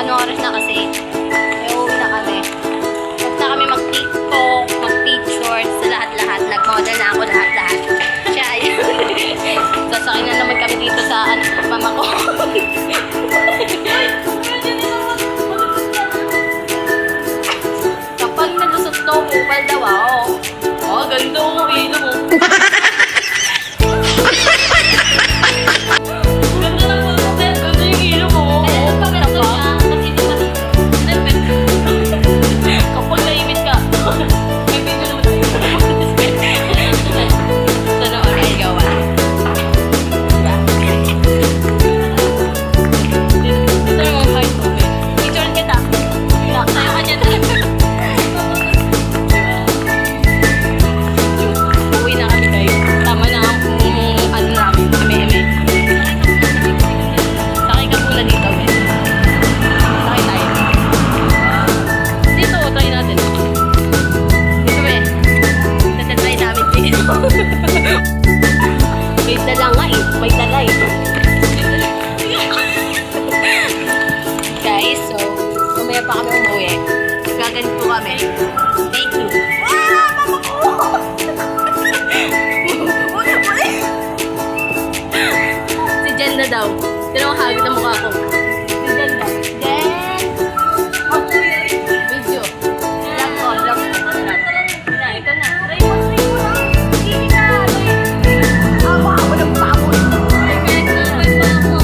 Ano oras na kasi? Uuwi na kami. Basta kami mag-tiktok, mag-picture, sa lahat-lahat. Nag-model na ako lahat-lahat. Siya, ayun. Sasakay na naman kami dito sa mama ko. Kapag nalusot to, kupal daw ako. Oh, ganda mo, ilo mo. Ganda na po, ganda yung ilo mo. Kaya pag ito siya, nandito pa dito. Kapag naimit ka, may video naman tayo. Sana oras gawa. Dito naman kahit mo. Picture kita. Sa'yo ka dyan. Uwi na kami guys. Tama na ang ano namin, eme-eme. Sakay ka muna dito, guys. Sakay tayo. Dito, try natin. Dito, eh. Natatry namin dito. May dala nga eh. May dala eh. Guys, so, mamaya pa kami umuwi. Gaganito kami. Thank you. Si Jen na daw. Sino ang hagit ang mukha ko? Si Jen daw. Jen! Oh, video. Love ko, love ko. Ito na. Try mo, try mo. Hindi ka. Awa ako ng pamon.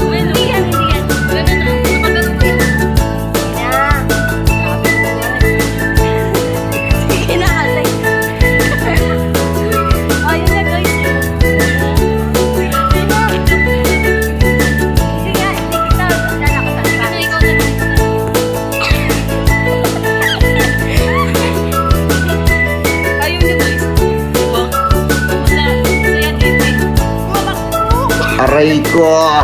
Hindi yan, hindi yan. Ganun na. Nakaganon ko yan. Sige na, alay. Oh, yun na guys. Aray ko!